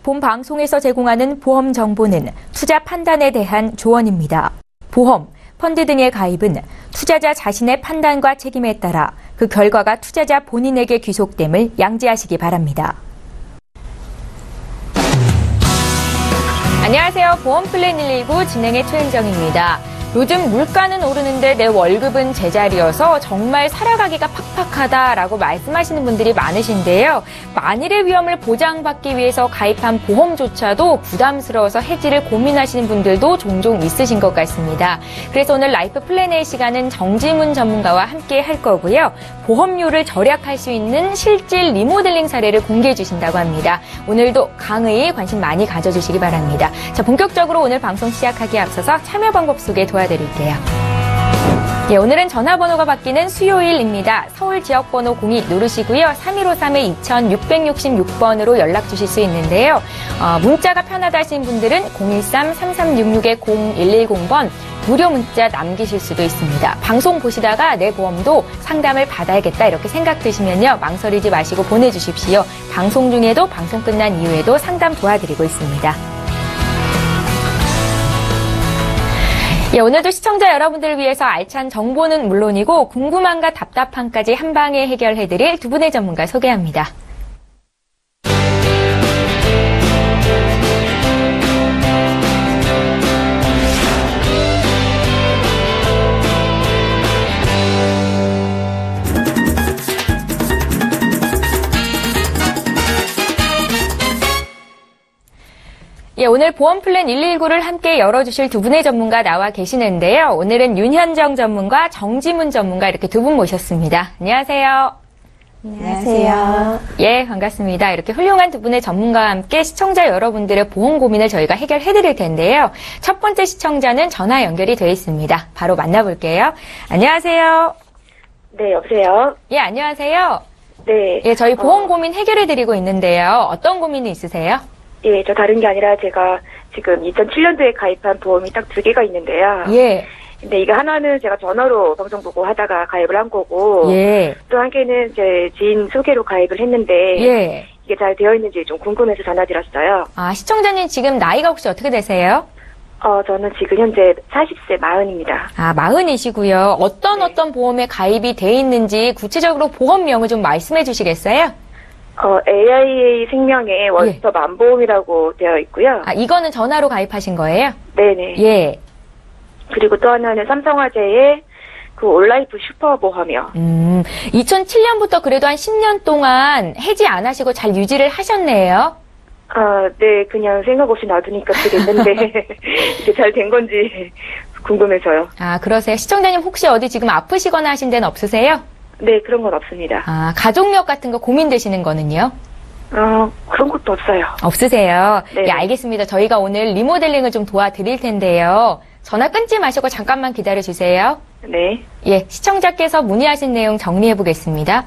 본 방송에서 제공하는 보험 정보는 투자 판단에 대한 조언입니다. 보험, 펀드 등의 가입은 투자자 자신의 판단과 책임에 따라 그 결과가 투자자 본인에게 귀속됨을 양지하시기 바랍니다. 안녕하세요. 보험플랜 119 진행의 최은정입니다. 요즘 물가는 오르는데 내 월급은 제자리여서 정말 살아가기가 팍팍하다라고 말씀하시는 분들이 많으신데요. 만일의 위험을 보장받기 위해서 가입한 보험조차도 부담스러워서 해지를 고민하시는 분들도 종종 있으신 것 같습니다. 그래서 오늘 라이프 플랜의 시간은 정지문 전문가와 함께 할 거고요. 보험료를 절약할 수 있는 실질 리모델링 사례를 공개해 주신다고 합니다. 오늘도 강의 관심 많이 가져주시기 바랍니다. 자, 본격적으로 오늘 방송 시작하기에 앞서서 참여 방법 소개 도와드릴게요. 예, 오늘은 전화번호가 바뀌는 수요일입니다. 서울 지역번호 02 누르시고요. 3153-2666번으로 연락 주실 수 있는데요. 문자가 편하다 하신 분들은 013-3366-0110번 무료 문자 남기실 수도 있습니다. 방송 보시다가 내 보험도 상담을 받아야겠다 이렇게 생각 드시면요. 망설이지 마시고 보내주십시오. 방송 중에도 방송 끝난 이후에도 상담 도와드리고 있습니다. 예, 오늘도 시청자 여러분들을 위해서 알찬 정보는 물론이고 궁금함과 답답함까지 한 방에 해결해드릴 두 분의 전문가 소개합니다. 예, 오늘 보험플랜 119를 함께 열어주실 두 분의 전문가 나와 계시는데요. 오늘은 윤현정 전문가, 정지문 전문가 이렇게 두 분 모셨습니다. 안녕하세요. 안녕하세요. 예, 반갑습니다. 이렇게 훌륭한 두 분의 전문가와 함께 시청자 여러분들의 보험 고민을 저희가 해결해 드릴 텐데요. 첫 번째 시청자는 전화 연결이 되어 있습니다. 바로 만나볼게요. 안녕하세요. 네, 여보세요? 예, 안녕하세요. 네. 예, 저희 보험 고민 해결해 드리고 있는데요. 어떤 고민이 있으세요? 예, 저 다른 게 아니라 제가 지금 2007년도에 가입한 보험이 딱 두 개가 있는데요. 예. 근데 이거 하나는 제가 전화로 방송 보고 하다가 가입을 한 거고. 예. 또 한 개는 제 지인 소개로 가입을 했는데. 예. 이게 잘 되어 있는지 좀 궁금해서 전화드렸어요. 아, 시청자님 지금 나이가 혹시 어떻게 되세요? 저는 지금 현재 40세 40입니다. 아, 40이시고요. 어떤 네. 보험에 가입이 돼 있는지 구체적으로 보험명을 좀 말씀해 주시겠어요? AIA 생명의 원스톱 안보험이라고 되어 있고요. 아, 이거는 전화로 가입하신 거예요? 네네. 예. 그리고 또 하나는 삼성화재의 그 올라이프 슈퍼보험이요. 2007년부터 그래도 한 10년 동안 해지 안 하시고 잘 유지를 하셨네요. 네, 그냥 생각 없이 놔두니까 되겠는데, 이게 잘 된 건지 궁금해서요. 아, 그러세요? 시청자님 혹시 어디 지금 아프시거나 하신 데는 없으세요? 네, 그런 건 없습니다. 아, 가족력 같은 거 고민되시는 거는요? 그런 것도 없어요. 없으세요? 네. 예, 알겠습니다. 저희가 오늘 리모델링을 좀 도와드릴 텐데요. 전화 끊지 마시고 잠깐만 기다려 주세요. 네. 예, 시청자께서 문의하신 내용 정리해 보겠습니다.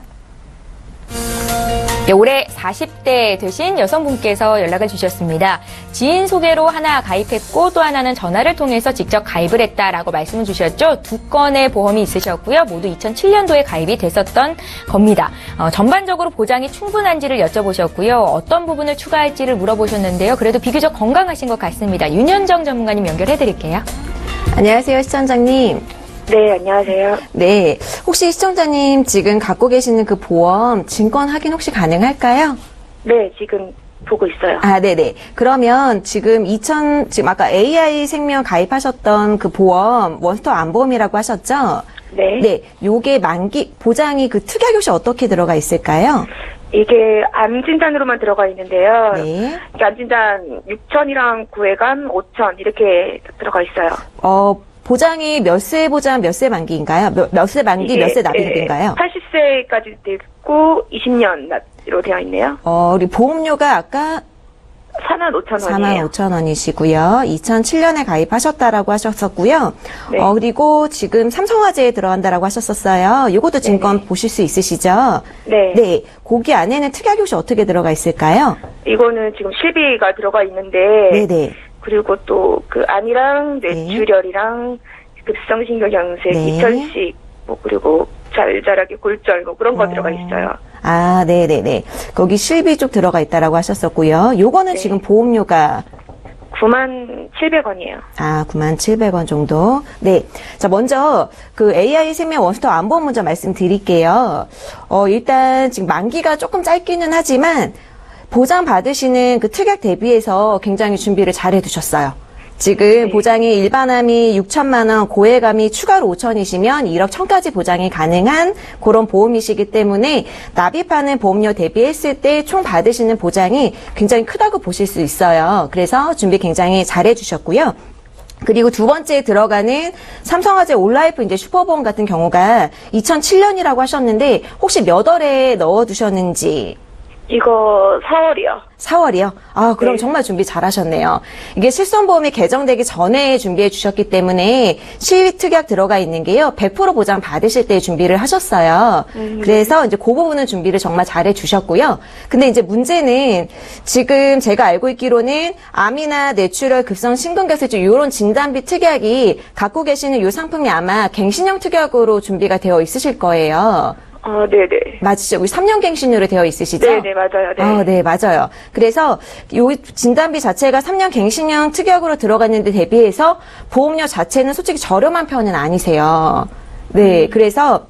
예, 올해 40대 되신 여성분께서 연락을 주셨습니다. 지인 소개로 하나 가입했고 또 하나는 전화를 통해서 직접 가입을 했다라고 말씀을 주셨죠. 두 건의 보험이 있으셨고요. 모두 2007년도에 가입이 됐었던 겁니다. 전반적으로 보장이 충분한지를 여쭤보셨고요. 어떤 부분을 추가할지를 물어보셨는데요. 그래도 비교적 건강하신 것 같습니다. 윤현정 전문가님 연결해 드릴게요. 안녕하세요, 시청자님. 네, 안녕하세요. 네, 혹시 시청자님 지금 갖고 계시는 그 보험 증권 확인 혹시 가능할까요? 네, 지금 보고 있어요. 아, 네네. 그러면 지금 지금 아까 AI 생명 가입하셨던 그 보험 원스톱 안보험이라고 하셨죠? 네. 네, 요게 만기 보장이 그 특약 혹시 어떻게 들어가 있을까요? 이게 암 진단으로만 들어가 있는데요. 네. 암 진단 6,000이랑 구획암 5,000 이렇게 들어가 있어요. 보장이 몇 세 보장, 몇 세 만기인가요? 몇 세 만기, 몇 세 납입인가요? 80세까지 됐고 20년으로 되어 있네요. 우리 보험료가 아까 45,000원이에요. 45,000원이시고요. 2007년에 가입하셨다라고 하셨었고요. 네. 그리고 지금 삼성화재에 들어간다라고 하셨었어요. 이것도 증권 네네. 보실 수 있으시죠? 네. 네. 거기 안에는 특약이 혹시 어떻게 들어가 있을까요? 이거는 지금 실비가 들어가 있는데 네네. 그리고 또 그 암이랑 뇌출혈이랑 급성신경양색, 네. 이천식, 그리고 잘자라기 골절 뭐 그런 거 들어가 있어요. 아, 네네네. 거기 실비 쪽 들어가 있다라고 하셨었고요. 요거는 네. 지금 보험료가 97,000원이에요. 아, 97,000원 정도. 네. 자, 먼저 그 AI 생명 원스톱 안보험 먼저 말씀드릴게요. 일단 지금 만기가 조금 짧기는 하지만 보장 받으시는 그 특약 대비해서 굉장히 준비를 잘 해두셨어요. 지금 보장이 일반암이 6천만 원, 고액암이 추가로 5천이시면 1억 1천까지 보장이 가능한 그런 보험이시기 때문에 납입하는 보험료 대비했을 때 총 받으시는 보장이 굉장히 크다고 보실 수 있어요. 그래서 준비 굉장히 잘 해주셨고요. 그리고 두 번째 들어가는 삼성화재 올라이프 이제 슈퍼보험 같은 경우가 2007년이라고 하셨는데 혹시 몇 월에 넣어두셨는지? 이거 4월이요. 4월이요? 아, 그럼 네. 정말 준비 잘하셨네요. 이게 실손보험이 개정되기 전에 준비해 주셨기 때문에 실특약 들어가 있는 게요. 100% 보장 받으실 때 준비를 하셨어요. 그래서 이제 그 부분은 준비를 정말 잘해 주셨고요. 근데 이제 문제는 지금 제가 알고 있기로는 암이나 뇌출혈, 급성 심근경색 이런 진단비 특약이 갖고 계시는 이 상품이 아마 갱신형 특약으로 준비가 되어 있으실 거예요. 네네. 맞으시죠? 우리 3년 갱신으로 되어 있으시죠? 네네, 맞아요. 네. 네, 맞아요. 그래서 요 진단비 자체가 3년 갱신형 특약으로 들어갔는데 대비해서 보험료 자체는 솔직히 저렴한 편은 아니세요. 네, 그래서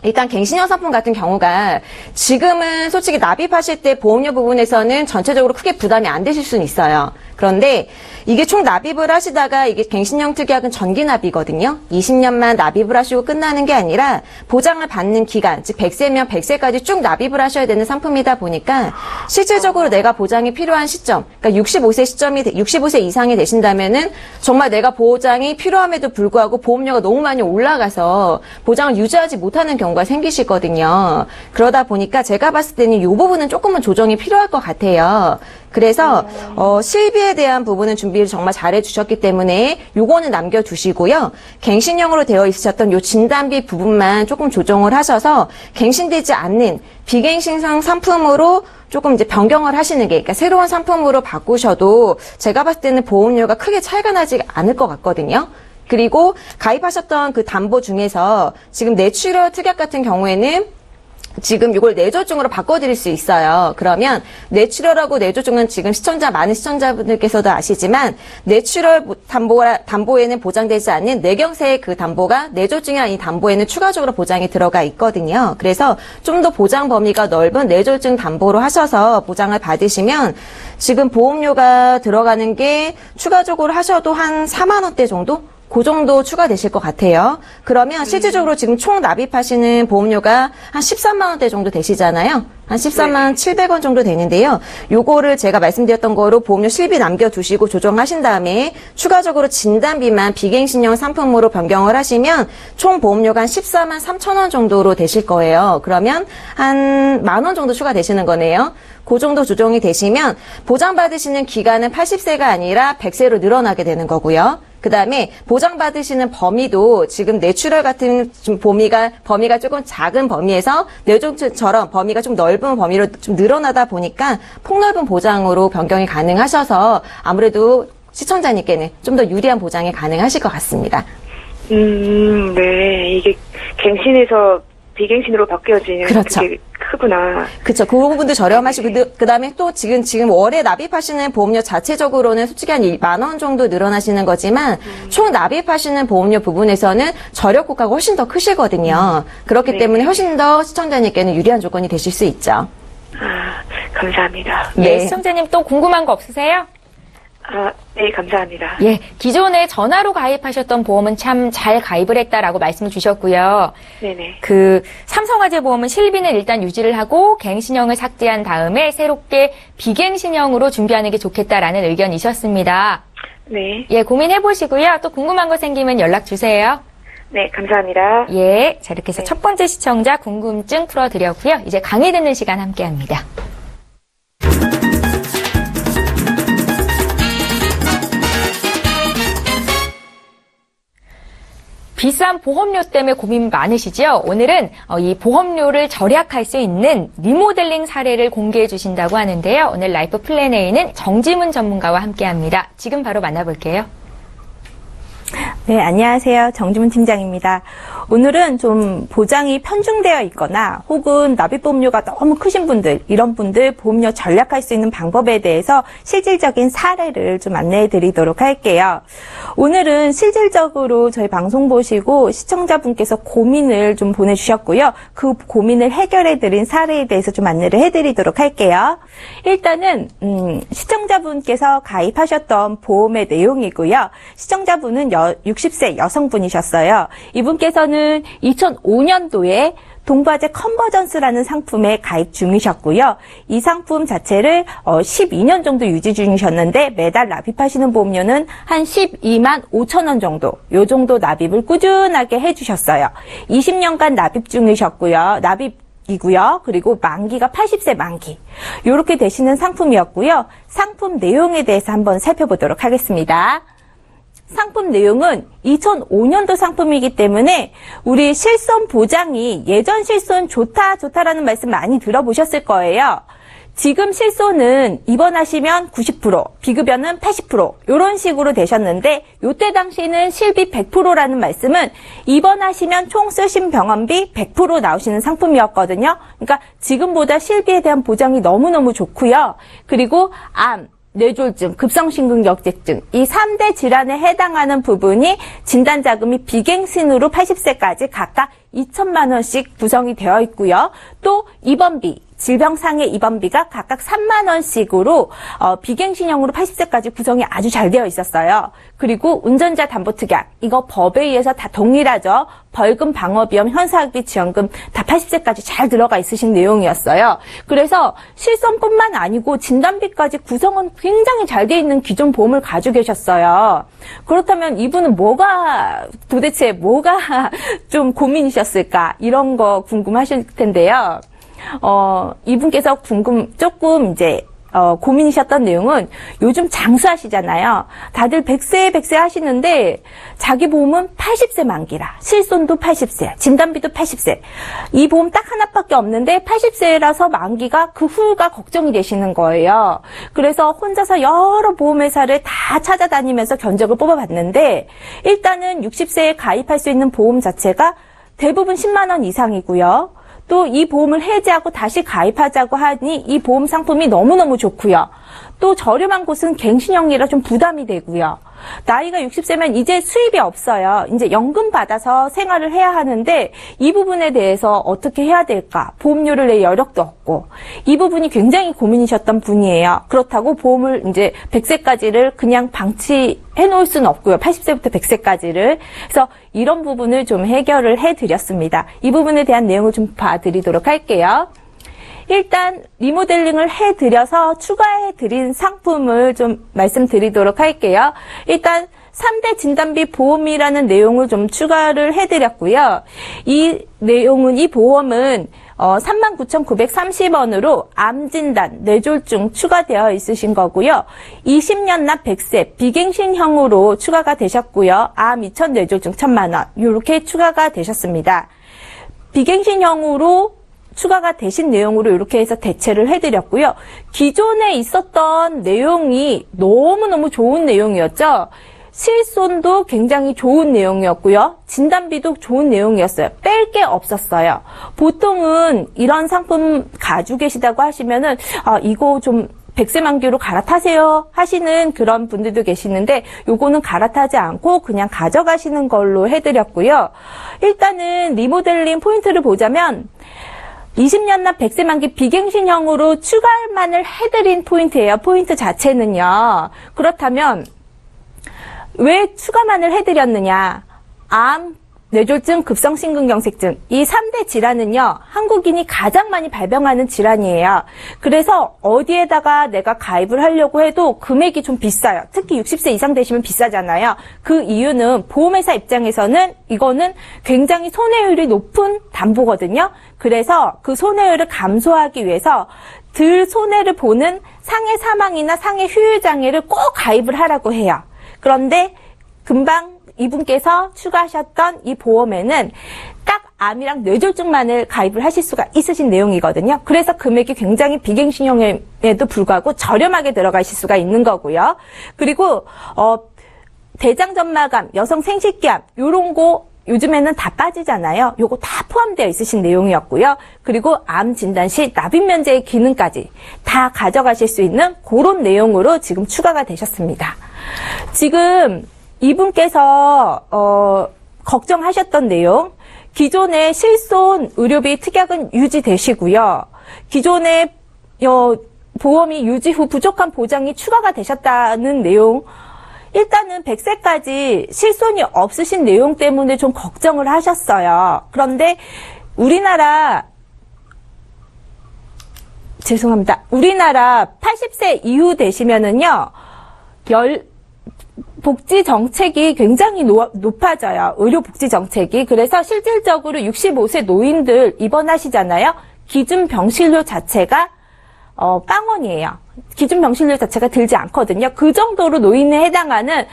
일단 갱신형 상품 같은 경우가 지금은 솔직히 납입하실 때 보험료 부분에서는 전체적으로 크게 부담이 안 되실 수는 있어요. 그런데 이게 총 납입을 하시다가 이게 갱신형 특약은 전기 납이거든요. 20년만 납입을 하시고 끝나는 게 아니라 보장을 받는 기간, 즉 100세면 100세까지 쭉 납입을 하셔야 되는 상품이다 보니까 실질적으로 내가 보장이 필요한 시점, 그러니까 65세 이상이 되신다면은 정말 내가 보장이 필요함에도 불구하고 보험료가 너무 많이 올라가서 보장을 유지하지 못하는 경우가 생기시거든요. 그러다 보니까 제가 봤을 때는 이 부분은 조금은 조정이 필요할 것 같아요. 그래서 실비에 대한 부분은 준비를 정말 잘 해주셨기 때문에 요거는 남겨두시고요. 갱신형으로 되어 있으셨던 요 진단비 부분만 조금 조정을 하셔서 갱신되지 않는 비갱신형 상품으로 조금 이제 변경을 하시는 게, 그러니까 새로운 상품으로 바꾸셔도 제가 봤을 때는 보험료가 크게 차이가 나지 않을 것 같거든요. 그리고 가입하셨던 그 담보 중에서 지금 뇌출혈 특약 같은 경우에는 지금 이걸 뇌졸중으로 바꿔드릴 수 있어요. 그러면 뇌출혈하고 뇌졸중은 지금 많은 시청자분들께서도 아시지만 뇌출혈 담보에는 보장되지 않는 뇌경색 그 담보가 뇌졸중이라는 이 담보에는 추가적으로 보장이 들어가 있거든요. 그래서 좀 더 보장 범위가 넓은 뇌졸중 담보로 하셔서 보장을 받으시면 지금 보험료가 들어가는 게 추가적으로 하셔도 한 4만 원대 정도? 그 정도 추가되실 것 같아요. 그러면 실질적으로 지금 총 납입하시는 보험료가 한 13만 원대 정도 되시잖아요. 한 13만 700원 정도 되는데요. 요거를 제가 말씀드렸던 거로 보험료 실비 남겨두시고 조정하신 다음에 추가적으로 진단비만 비갱신형 상품으로 변경을 하시면 총 보험료가 한 14만 3천 원 정도로 되실 거예요. 그러면 한 만 원 정도 추가되시는 거네요. 그 정도 조정이 되시면 보장받으시는 기간은 80세가 아니라 100세로 늘어나게 되는 거고요. 그 다음에 보장받으시는 범위도 지금 뇌출혈 같은 좀 범위가 조금 작은 범위에서 뇌졸중처럼 범위가 좀 넓은 범위로 좀 늘어나다 보니까 폭넓은 보장으로 변경이 가능하셔서 아무래도 시청자님께는 좀 더 유리한 보장이 가능하실 것 같습니다. 네. 이게 갱신에서 비갱신으로 바뀌어지는 그렇죠. 그게 크구나. 그렇죠. 그 부분도 저렴하시고 그다음에 또 지금 월에 납입하시는 보험료 자체적으로는 솔직히 한 1만 원 정도 늘어나시는 거지만 총 납입하시는 보험료 부분에서는 저력 효과가 훨씬 더 크시거든요. 그렇기 네. 때문에 훨씬 더 시청자님께는 유리한 조건이 되실 수 있죠. 감사합니다. 네, 시청자님 또 궁금한 거 없으세요? 네, 감사합니다. 예, 기존에 전화로 가입하셨던 보험은 참 잘 가입을 했다라고 말씀을 주셨고요. 네네. 그 삼성화재 보험은 실비는 일단 유지를 하고 갱신형을 삭제한 다음에 새롭게 비갱신형으로 준비하는 게 좋겠다라는 의견이셨습니다. 네. 예, 고민해보시고요. 또 궁금한 거 생기면 연락 주세요. 네, 감사합니다. 예, 자 이렇게 해서 첫 번째 시청자 궁금증 풀어드렸고요. 이제 강의 듣는 시간 함께합니다. 비싼 보험료 때문에 고민 많으시죠? 오늘은 이 보험료를 절약할 수 있는 리모델링 사례를 공개해 주신다고 하는데요. 오늘 라이프 플랜 A는 정지문 전문가와 함께합니다. 지금 바로 만나볼게요. 네, 안녕하세요. 정지문 팀장입니다. 오늘은 좀 보장이 편중되어 있거나 혹은 납입보험료가 너무 크신 분들, 이런 분들 보험료 절약할 수 있는 방법에 대해서 실질적인 사례를 좀 안내해 드리도록 할게요. 오늘은 실질적으로 저희 방송 보시고 시청자분께서 고민을 좀 보내주셨고요. 그 고민을 해결해 드린 사례에 대해서 좀 안내를 해 드리도록 할게요. 일단은 시청자분께서 가입하셨던 보험의 내용이고요. 시청자분은 60세 여성분이셨어요. 이분께서는 2005년도에 동부화재 컨버전스라는 상품에 가입 중이셨고요. 이 상품 자체를 12년 정도 유지 중이셨는데 매달 납입하시는 보험료는 한 12만 5천 원 정도, 요 정도 납입을 꾸준하게 해주셨어요. 20년간 납입 중이셨고요. 이고요. 그리고 만기가 80세 만기. 요렇게 되시는 상품이었고요. 상품 내용에 대해서 한번 살펴보도록 하겠습니다. 상품 내용은 2005년도 상품이기 때문에 우리 실손 보장이 예전 실손 좋다라는 말씀 많이 들어보셨을 거예요. 지금 실손은 입원하시면 90%, 비급여는 80% 이런 식으로 되셨는데 요때 당시는 실비 100%라는 말씀은 입원하시면 총 쓰신 병원비 100% 나오시는 상품이었거든요. 그러니까 지금보다 실비에 대한 보장이 너무너무 좋고요. 그리고 암, 뇌졸중, 급성심근경색증 이 3대 질환에 해당하는 부분이 진단자금이 비갱신으로 80세까지 각각 2천만 원씩 구성이 되어 있고요. 또 입원비, 질병상해 입원비가 각각 3만 원씩으로 비갱신형으로 80세까지 구성이 아주 잘 되어 있었어요. 그리고 운전자 담보특약 이거 법에 의해서 다 동일하죠. 벌금, 방어비용, 현사학비, 지원금 다 80세까지 잘 들어가 있으신 내용이었어요. 그래서 실손뿐만 아니고 진단비까지 구성은 굉장히 잘 돼 있는 기존 보험을 가지고 계셨어요. 그렇다면 이분은 도대체 뭐가 좀 고민이셨을까? 이런 거 궁금하실 텐데요. 이분께서 조금 이제 고민이셨던 내용은 요즘 장수하시잖아요. 다들 100세 하시는데 자기 보험은 80세 만기라. 실손도 80세, 진단비도 80세. 이 보험 딱 하나밖에 없는데 80세라서 만기가 그 후가 걱정이 되시는 거예요. 그래서 혼자서 여러 보험회사를 다 찾아다니면서 견적을 뽑아봤는데 일단은 60세에 가입할 수 있는 보험 자체가 대부분 10만 원 이상이고요. 또 이 보험을 해지하고 다시 가입하자고 하니 이 보험 상품이 너무너무 좋고요. 또 저렴한 곳은 갱신형이라 좀 부담이 되고요. 나이가 60세면 이제 수입이 없어요. 이제 연금 받아서 생활을 해야 하는데 이 부분에 대해서 어떻게 해야 될까? 보험료를 낼 여력도 없고 이 부분이 굉장히 고민이셨던 분이에요. 그렇다고 보험을 이제 100세까지를 그냥 방치해 놓을 수는 없고요. 80세부터 100세까지를. 그래서 이런 부분을 좀 해결을 해드렸습니다. 이 부분에 대한 내용을 좀 봐드리도록 할게요. 일단 리모델링을 해드려서 추가해드린 상품을 좀 말씀드리도록 할게요. 일단 3대 진단비 보험이라는 내용을 좀 추가를 해드렸고요. 이 보험은 39,930원으로 암진단, 뇌졸중 추가되어 있으신 거고요. 20년 납 100세 비갱신형으로 추가가 되셨고요. 암 2천, 뇌졸중 1,000만 원 이렇게 추가가 되셨습니다. 비갱신형으로 추가가 되신 내용으로 이렇게 해서 대체를 해드렸고요. 기존에 있었던 내용이 너무너무 좋은 내용이었죠. 실손도 굉장히 좋은 내용이었고요. 진단비도 좋은 내용이었어요. 뺄 게 없었어요. 보통은 이런 상품 가지고 계시다고 하시면은 이거 좀 100세 만기로 갈아타세요 하시는 그런 분들도 계시는데 요거는 갈아타지 않고 그냥 가져가시는 걸로 해드렸고요. 일단은 리모델링 포인트를 보자면 20년 납 100세 만기 비갱신형으로 추가만을 해드린 포인트예요. 포인트 자체는요. 그렇다면 왜 추가만을 해드렸느냐? 암, 뇌졸중, 급성심근경색증 이 3대 질환은요. 한국인이 가장 많이 발병하는 질환이에요. 그래서 어디에다가 내가 가입을 하려고 해도 금액이 좀 비싸요. 특히 60세 이상 되시면 비싸잖아요. 그 이유는 보험회사 입장에서는 이거는 굉장히 손해율이 높은 담보거든요. 그래서 그 손해율을 감소하기 위해서 덜 손해를 보는 상해 사망이나 상해 휴일 장애를 꼭 가입을 하라고 해요. 그런데 금방 이분께서 추가하셨던 이 보험에는 딱 암이랑 뇌졸중만을 가입을 하실 수가 있으신 내용이거든요. 그래서 금액이 굉장히 비갱신형에도 불구하고 저렴하게 들어가실 수가 있는 거고요. 그리고 대장점마감, 여성 생식기암 이런 거 요즘에는 다 빠지잖아요. 요거 다 포함되어 있으신 내용이었고요. 그리고 암 진단 시 납입 면제의 기능까지 다 가져가실 수 있는 그런 내용으로 지금 추가가 되셨습니다. 지금 이분께서 걱정하셨던 내용, 기존의 실손 의료비 특약은 유지되시고요. 기존의 보험이 유지 후 부족한 보장이 추가가 되셨다는 내용, 일단은 100세까지 실손이 없으신 내용 때문에 좀 걱정을 하셨어요. 그런데 우리나라 80세 이후 되시면은요, 복지 정책이 굉장히 높아져요. 의료 복지 정책이. 그래서 실질적으로 65세 노인들 입원하시잖아요. 기준 병실료 자체가 0원이에요. 기준 병실료 자체가 들지 않거든요. 그 정도로 노인에 해당하는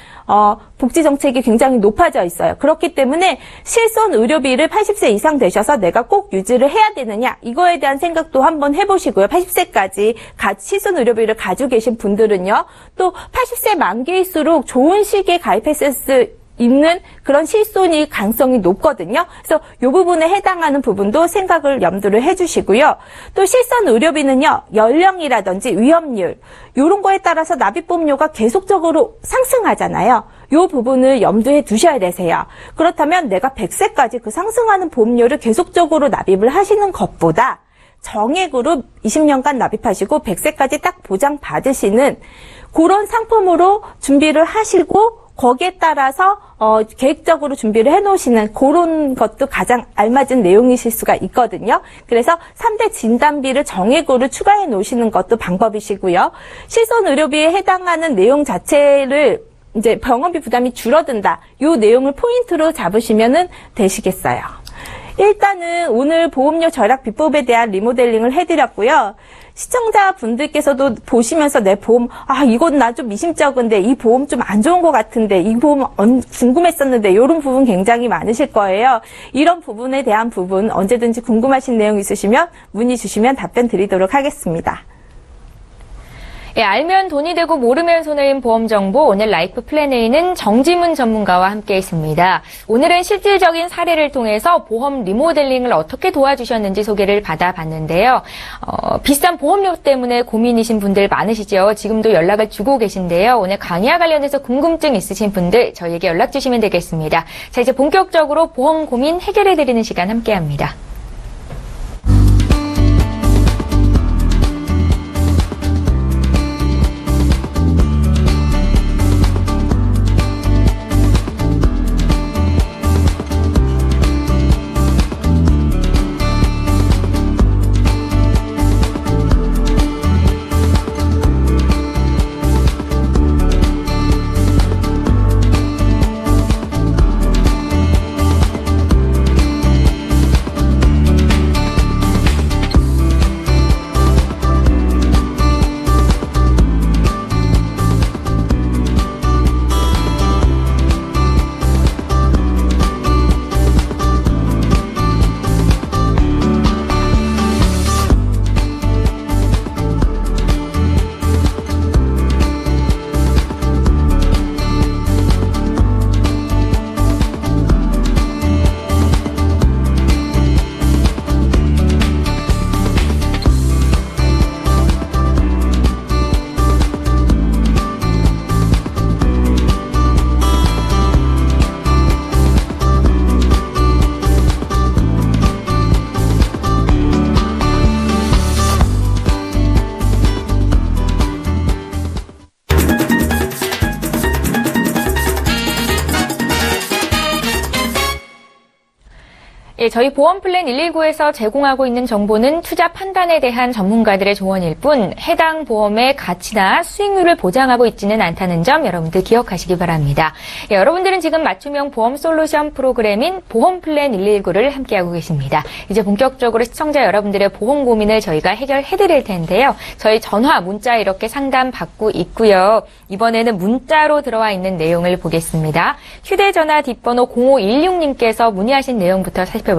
복지 정책이 굉장히 높아져 있어요. 그렇기 때문에 실손 의료비를 80세 이상 되셔서 내가 꼭 유지를 해야 되느냐, 이거에 대한 생각도 한번 해보시고요. 80세까지 실손 의료비를 가지고 계신 분들은요, 또 80세 만기일수록 좋은 시기에 가입했을 수 있는 그런 실손이 가능성이 높거든요. 그래서 이 부분에 해당하는 부분도 생각을 염두를 해주시고요. 또 실손 의료비는요, 연령이라든지 위험률 이런 거에 따라서 납입보험료가 계속적으로 상승하잖아요. 이 부분을 염두에 두셔야 되세요. 그렇다면 내가 100세까지 그 상승하는 보험료를 계속적으로 납입을 하시는 것보다 정액으로 20년간 납입하시고 100세까지 딱 보장받으시는 그런 상품으로 준비를 하시고, 거기에 따라서 계획적으로 준비를 해놓으시는 그런 것도 가장 알맞은 내용이실 수가 있거든요. 그래서 3대 진단비를 정액으로 추가해 놓으시는 것도 방법이시고요. 실손 의료비에 해당하는 내용 자체를 이제 병원비 부담이 줄어든다, 이 내용을 포인트로 잡으시면 되시겠어요. 일단은 오늘 보험료 절약 비법에 대한 리모델링을 해드렸고요. 시청자분들께서도 보시면서 내 보험, 이건 나 좀 미심쩍은데, 이 보험 좀 안 좋은 것 같은데, 이 보험 궁금했었는데, 이런 부분 굉장히 많으실 거예요. 이런 부분에 대한 부분 언제든지 궁금하신 내용 있으시면 문의 주시면 답변 드리도록 하겠습니다. 예, 알면 돈이 되고 모르면 손해인 보험 정보, 오늘 라이프 플랜A는 정지문 전문가와 함께 있습니다. 오늘은 실질적인 사례를 통해서 보험 리모델링을 어떻게 도와주셨는지 소개를 받아봤는데요. 비싼 보험료 때문에 고민이신 분들 많으시죠? 지금도 연락을 주고 계신데요. 오늘 강의와 관련해서 궁금증 있으신 분들 저희에게 연락 주시면 되겠습니다. 자, 이제 본격적으로 보험 고민 해결해드리는 시간 함께합니다. 예, 저희 보험플랜 119에서 제공하고 있는 정보는 투자 판단에 대한 전문가들의 조언일 뿐 해당 보험의 가치나 수익률을 보장하고 있지는 않다는 점 여러분들 기억하시기 바랍니다. 예, 여러분들은 지금 맞춤형 보험 솔루션 프로그램인 보험플랜 119를 함께하고 계십니다. 이제 본격적으로 시청자 여러분들의 보험 고민을 저희가 해결해드릴 텐데요. 저희 전화, 문자 이렇게 상담 받고 있고요. 이번에는 문자로 들어와 있는 내용을 보겠습니다. 휴대전화 뒷번호 0516님께서 문의하신 내용부터 살펴볼게요.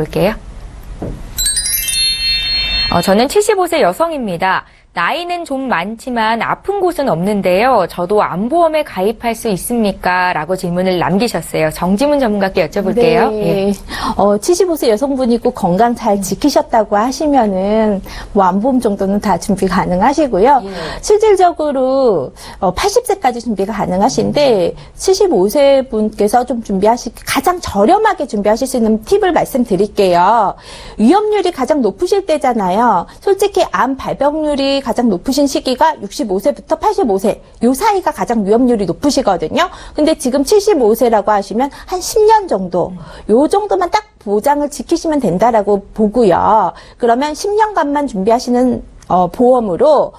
저는 75세 여성입니다. 나이는 좀 많지만 아픈 곳은 없는데요. 저도 암보험에 가입할 수 있습니까? 라고 질문을 남기셨어요. 정지문 전문가께 여쭤볼게요. 네. 예. 75세 여성분이고 건강 잘 지키셨다고 하시면은 뭐 암보험 정도는 다 준비 가능하시고요. 실질적으로 80세까지 준비가 가능하신데 75세 분께서 좀 가장 저렴하게 준비하실 수 있는 팁을 말씀드릴게요. 위험률이 가장 높으실 때잖아요. 솔직히 암 발병률이 가장 높으신 시기가 65세부터 85세 요 사이가 가장 위험률이 높으시거든요. 근데 지금 75세라고 하시면 한 10년 정도 요 정도만 딱 보장을 지키시면 된다라고 보고요. 그러면 10년간만 준비하시는 보험으로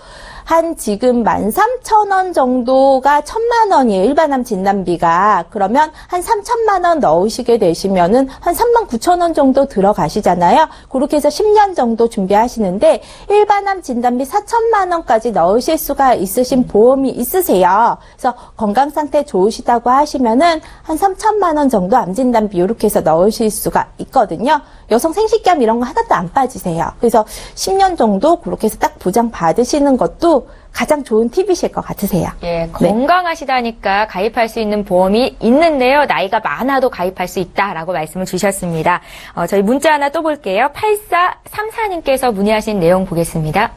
한 지금 13,000원 정도가 1,000만 원이에요. 일반암 진단비가. 그러면 한 3,000만 원 넣으시게 되시면은 한 39,000원 정도 들어가시잖아요. 그렇게 해서 10년 정도 준비하시는데 일반암 진단비 4,000만 원까지 넣으실 수가 있으신 보험이 있으세요. 그래서 건강 상태 좋으시다고 하시면은 한 3,000만 원 정도 암 진단비 이렇게 해서 넣으실 수가 있거든요. 여성 생식기암 이런 거 하나도 안 빠지세요. 그래서 10년 정도 그렇게 해서 딱 보장 받으시는 것도 가장 좋은 팁이실 것 같으세요. 예, 건강하시다니까 가입할 수 있는 보험이 있는데요. 나이가 많아도 가입할 수 있다라고 말씀을 주셨습니다. 저희 문자 하나 또 볼게요. 8434님께서 문의하신 내용 보겠습니다.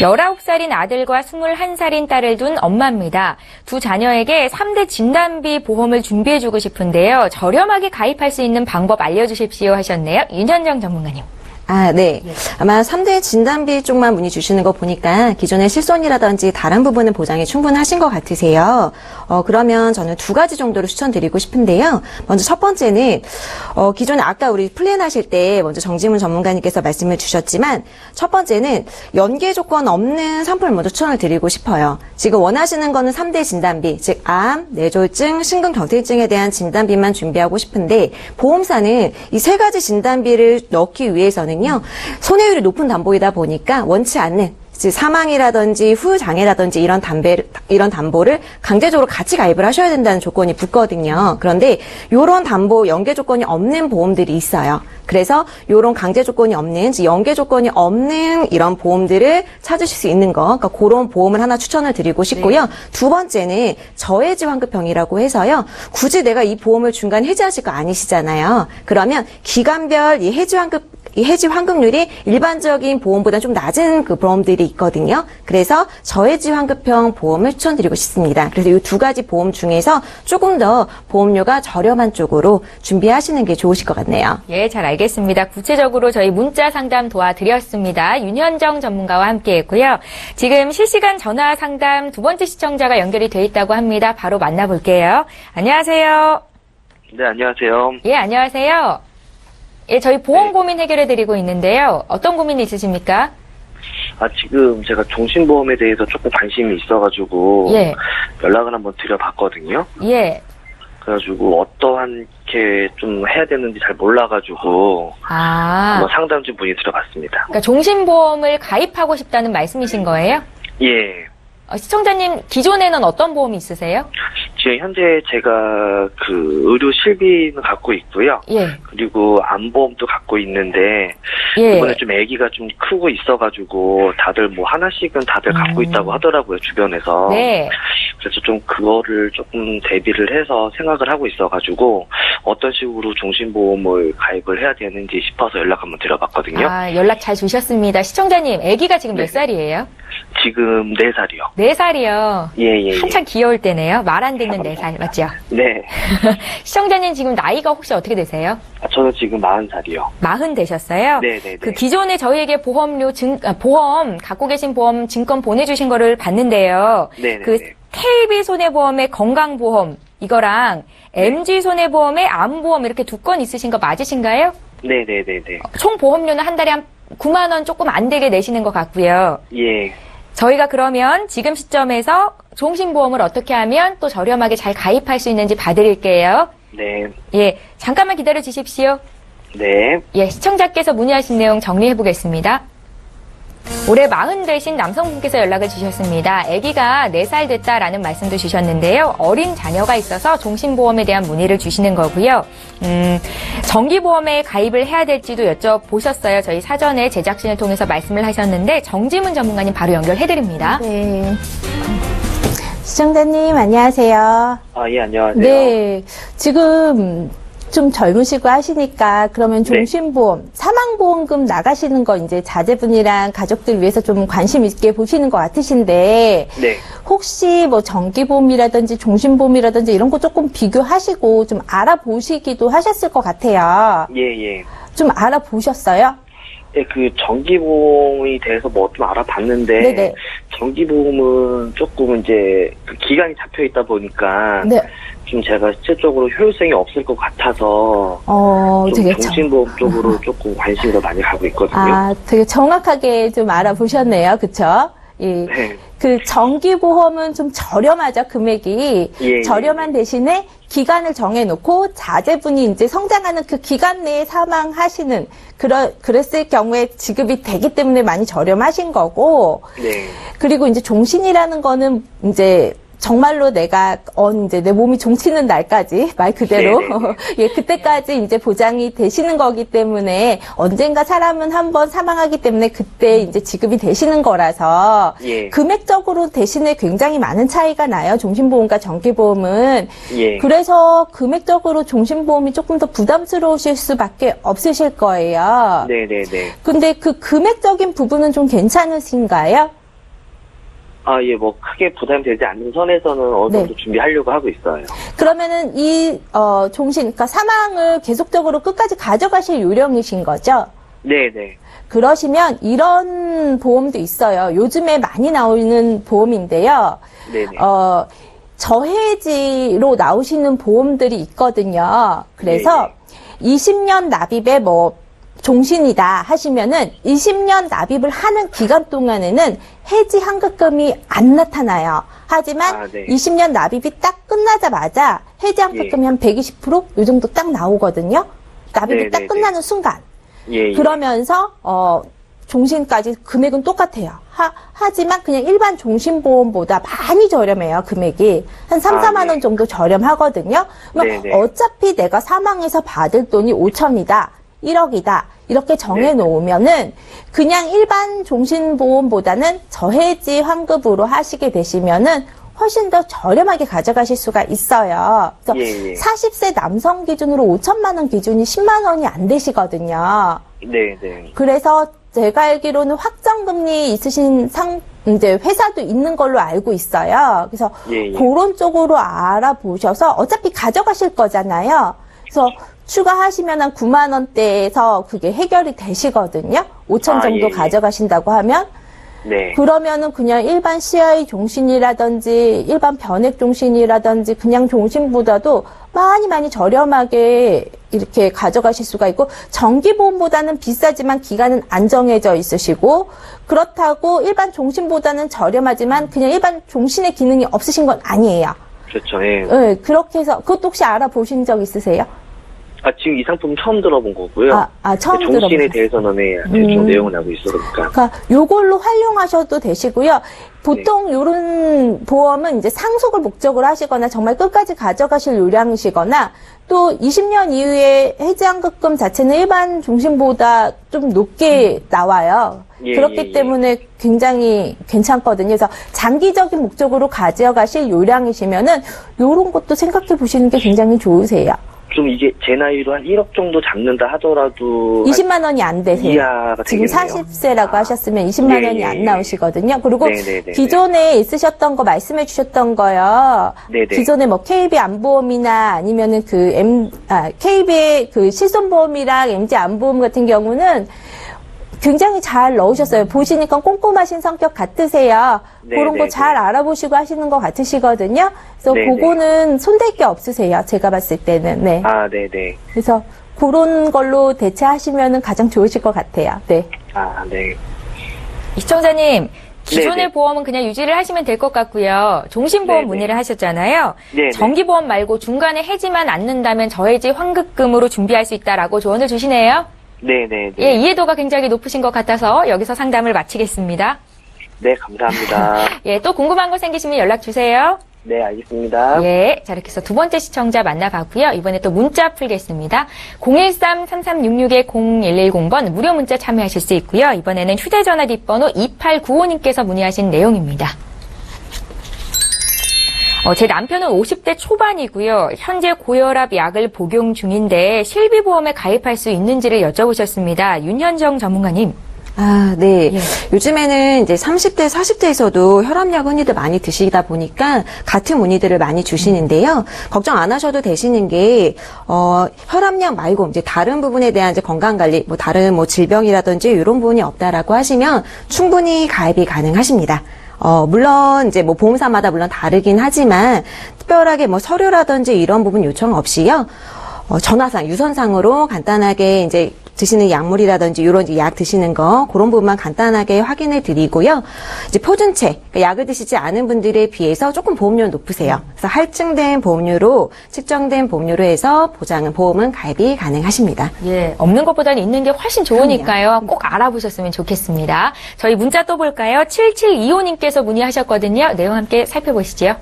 19살인 아들과 21살인 딸을 둔 엄마입니다. 두 자녀에게 3대 진단비 보험을 준비해주고 싶은데요. 저렴하게 가입할 수 있는 방법 알려주십시오 하셨네요. 윤현정 전문가님. 네. 아마 3대 진단비 쪽만 문의 주시는 거 보니까 기존의 실손이라든지 다른 부분은 보장이 충분하신 것 같으세요. 그러면 저는 두 가지 정도를 추천드리고 싶은데요. 먼저 첫 번째는, 기존에 아까 우리 플랜하실 때 먼저 정지문 전문가님께서 말씀을 주셨지만, 첫 번째는 연계 조건 없는 상품을 먼저 추천을 드리고 싶어요. 지금 원하시는 거는 3대 진단비, 즉, 암, 뇌졸중, 심근경색증에 대한 진단비만 준비하고 싶은데, 보험사는 이 세 가지 진단비를 넣기 위해서는 손해율이 높은 담보이다 보니까 원치 않는 사망이라든지 후유장애라든지 이런 담보를 강제적으로 같이 가입을 하셔야 된다는 조건이 붙거든요. 그런데 이런 담보 연계 조건이 없는 보험들이 있어요. 그래서 이런 강제 조건이 없는, 연계 조건이 없는 이런 보험들을 찾으실 수 있는 거, 그러니까 그런 보험을 하나 추천을 드리고 싶고요. 네. 두 번째는 저해지 환급형이라고 해서요. 굳이 내가 이 보험을 중간 해지하실 거 아니시잖아요. 그러면 기간별 이 해지 환급률이 일반적인 보험보다 좀 낮은 그 보험들이 있거든요. 그래서 저해지 환급형 보험을 추천드리고 싶습니다. 그래서 이 두 가지 보험 중에서 조금 더 보험료가 저렴한 쪽으로 준비하시는 게 좋으실 것 같네요. 예, 잘 알겠습니다. 구체적으로 저희 문자 상담 도와드렸습니다. 윤현정 전문가와 함께했고요. 지금 실시간 전화 상담 두 번째 시청자가 연결이 돼 있다고 합니다. 바로 만나볼게요. 안녕하세요. 네, 안녕하세요. 예, 안녕하세요. 예, 저희 보험 고민 해결해드리고 있는데요. 어떤 고민이 있으십니까? 지금 제가 종신보험에 대해서 조금 관심이 있어가지고 예. 연락을 한번 드려봤거든요. 예. 그래가지고 어떠한 게 좀 해야 되는지 잘 몰라가지고 한번 상담 좀 문의드려봤습니다. 그러니까 종신보험을 가입하고 싶다는 말씀이신 거예요? 예. 시청자님 기존에는 어떤 보험이 있으세요? 지금 현재 제가 그 의료 실비는 갖고 있고요. 예. 그리고 암보험도 갖고 있는데 예. 이번에 좀 아기가 좀 크고 있어가지고 다들 뭐 하나씩은 다들 갖고 있다고 하더라고요, 주변에서. 네. 그래서 좀 그거를 조금 대비를 해서 생각을 하고 있어가지고 어떤 식으로 종신보험을 가입을 해야 되는지 싶어서 연락 한번 드려봤거든요. 연락 잘 주셨습니다. 시청자님, 아기가 지금 몇 살이에요? 지금 4살이요. 4살이요? 예. 한창 귀여울 때네요. 말 안 듣는 4살, 맞죠? 네. 시청자님 지금 나이가 혹시 어떻게 되세요? 저는 지금 40살이요. 40 되셨어요? 네네네. 그 기존에 저희에게 보험, 갖고 계신 보험 증권 보내주신 거를 봤는데요. 네네. 그 KB손해보험의 건강보험, 이거랑 MG손해보험의 암보험 이렇게 두 건 있으신 거 맞으신가요? 네네네네. 총 보험료는 한 달에 한 9만 원 조금 안 되게 내시는 것 같고요. 예. 저희가 그러면 지금 시점에서 종신보험을 어떻게 하면 또 저렴하게 잘 가입할 수 있는지 봐드릴게요. 네. 예, 잠깐만 기다려 주십시오. 네. 예, 시청자께서 문의하신 내용 정리해 보겠습니다. 올해 40 되신 남성분께서 연락을 주셨습니다. 아기가 4살 됐다라는 말씀도 주셨는데요. 어린 자녀가 있어서 종신보험에 대한 문의를 주시는 거고요. 정기보험에 가입을 해야 될지도 여쭤보셨어요. 저희 사전에 제작진을 통해서 말씀을 하셨는데 정지문 전문가님 바로 연결해드립니다. 네. 시청자님, 안녕하세요. 예, 안녕하세요. 네. 지금 좀 젊으시고 하시니까 그러면 종신보험, 사망보험금 나가시는 거 이제 자제분이랑 가족들 위해서 좀 관심 있게 보시는 것 같으신데 네. 혹시 뭐 정기보험이라든지 종신보험이라든지 이런 거 조금 비교하시고 좀 알아보시기도 하셨을 것 같아요. 예. 좀 알아보셨어요? 예, 그 정기보험에 대해서 뭐 좀 알아봤는데 네네. 정기보험은 조금 이제 그 기간이 잡혀 있다 보니까 네. 좀 제가 실질적으로 효율성이 없을 것 같아서 좀 되게 종신보험 쪽으로 조금 관심이 더 많이 가고 있거든요. 되게 정확하게 좀 알아보셨네요. 그쵸? 예. 네. 그 정기보험은 좀 저렴하죠, 금액이. 예, 저렴한 대신에 기간을 정해놓고 자제분이 이제 성장하는 그 기간 내에 사망하시는, 그랬을 경우에 지급이 되기 때문에 많이 저렴하신 거고. 네. 그리고 이제 종신이라는 거는 이제 정말로 내가 이제 내 몸이 종치는 날까지 말 그대로 예, 그때까지 이제 보장이 되시는 거기 때문에 언젠가 사람은 한번 사망하기 때문에 그때 이제 지급이 되시는 거라서 예. 금액적으로 대신에 굉장히 많은 차이가 나요. 종신보험과 정기보험은. 예. 그래서 금액적으로 종신보험이 조금 더 부담스러우실 수밖에 없으실 거예요. 네네네. 근데 그 금액적인 부분은 좀 괜찮으신가요? 예, 뭐 크게 부담되지 않는 선에서는 어느 정도 준비하려고 하고 있어요. 그러면은 이 종신, 그러니까 사망을 계속적으로 끝까지 가져가실 요령이신 거죠? 네네. 그러시면 이런 보험도 있어요. 요즘에 많이 나오는 보험인데요. 네네. 저해지로 나오시는 보험들이 있거든요. 그래서 20년 납입에 뭐 종신이다 하시면은 20년 납입을 하는 기간 동안에는 해지 환급금이 안 나타나요. 하지만 20년 납입이 딱 끝나자마자 해지 환급금이 한 120%? 이 정도 딱 나오거든요. 납입이 딱 끝나는 순간. 그러면서 종신까지 금액은 똑같아요. 하지만 그냥 일반 종신보험보다 많이 저렴해요, 금액이. 한 3, 4만 원 정도 저렴하거든요. 어차피 내가 사망해서 받을 돈이 5천이다. 1억이다. 이렇게 정해놓으면은 그냥 일반 종신보험보다는 저해지 환급으로 하시게 되시면은 훨씬 더 저렴하게 가져가실 수가 있어요. 그래서 40세 남성 기준으로 5천만 원 기준이 10만 원이 안 되시거든요. 네네. 그래서 제가 알기로는 확정금리 있으신 이제 회사도 있는 걸로 알고 있어요. 그래서 그런 쪽으로 알아보셔서 어차피 가져가실 거잖아요. 그래서 추가하시면 한 9만 원대에서 그게 해결이 되시거든요. 5천 정도 가져가신다고 하면. 그러면은 그냥 일반 CI 종신이라든지 일반 변액 종신이라든지 그냥 종신보다도 많이 저렴하게 이렇게 가져가실 수가 있고 정기보험보다는 비싸지만 기간은 안 정해져 있으시고 그렇다고 일반 종신보다는 저렴하지만 그냥 일반 종신의 기능이 없으신 건 아니에요. 그렇죠. 예. 네, 그렇게 해서 그것도 혹시 알아보신 적 있으세요? 지금 이 상품 처음 들어본 거고요. 처음 들어본 종신에 대해서는 대충 내용을 알고 있어 그러니까. 요걸로 활용하셔도 되시고요. 보통 요런 보험은 이제 상속을 목적으로 하시거나 정말 끝까지 가져가실 요량이시거나 또 20년 이후에 해지환급금 자체는 일반 종신보다 좀 높게 나와요. 그렇기 때문에 굉장히 괜찮거든요. 그래서 장기적인 목적으로 가져가실 요량이시면은 요런 것도 생각해 보시는 게 굉장히 좋으세요. 좀 이게 제 나이로 한 1억 정도 잡는다 하더라도 20만 원이 안 되세요. 지금 되겠네요. 40세라고 하셨으면 20만 원이 안 나오시거든요. 그리고 기존에 있으셨던 거 말씀해 주셨던 거요. 기존에 뭐 KB 안보험이나 아니면은 KB의 그 실손보험이랑 MG 안보험 같은 경우는 굉장히 잘 넣으셨어요. 보시니까 꼼꼼하신 성격 같으세요. 그런 거 잘 알아보시고 하시는 것 같으시거든요. 그래서 그거는 손댈 게 없으세요. 제가 봤을 때는. 네. 그래서 그런 걸로 대체하시면은 가장 좋으실 것 같아요. 네. 시청자님, 기존의 보험은 그냥 유지를 하시면 될 것 같고요. 종신보험 문의를 하셨잖아요. 정기보험 말고 중간에 해지만 않는다면 저해지 환급금으로 준비할 수 있다라고 조언을 주시네요. 네네네. 예, 이해도가 굉장히 높으신 것 같아서 여기서 상담을 마치겠습니다. 네, 감사합니다. 예, 또 궁금한 거 생기시면 연락 주세요. 네, 알겠습니다. 예, 자, 이렇게 해서 두 번째 시청자 만나봤고요. 이번에 또 문자 풀겠습니다. 013-3366-0110번 무료 문자 참여하실 수 있고요. 이번에는 휴대전화 뒷번호 2895님께서 문의하신 내용입니다. 제 남편은 50대 초반이고요. 현재 고혈압 약을 복용 중인데 실비보험에 가입할 수 있는지를 여쭤보셨습니다. 윤현정 전문가님. 아, 네. 예. 요즘에는 이제 30대, 40대에서도 혈압약 흔히들 많이 드시다 보니까 같은 문의들을 많이 주시는데요. 걱정 안 하셔도 되시는 게, 혈압약 말고 이제 다른 부분에 대한 이제 건강관리, 뭐 다른 뭐 질병이라든지 이런 부분이 없다라고 하시면 충분히 가입이 가능하십니다. 물론 이제 뭐 보험사마다 물론 다르긴 하지만 특별하게 뭐 서류라든지 이런 부분 요청 없이요. 전화상, 유선상으로 간단하게 이제 드시는 약물이라든지 이런 이제 약 드시는 거 그런 부분만 간단하게 확인해 드리고요. 이제 표준체, 그러니까 약을 드시지 않은 분들에 비해서 조금 보험료는 높으세요. 그래서 할증된 보험료로 측정된 보험료로 해서 보험은 가입이 가능하십니다. 예, 없는 것보다는 있는 게 훨씬 좋으니까요. 꼭 알아보셨으면 좋겠습니다. 저희 문자 또 볼까요? 7725님께서 문의하셨거든요. 내용 함께 살펴보시죠.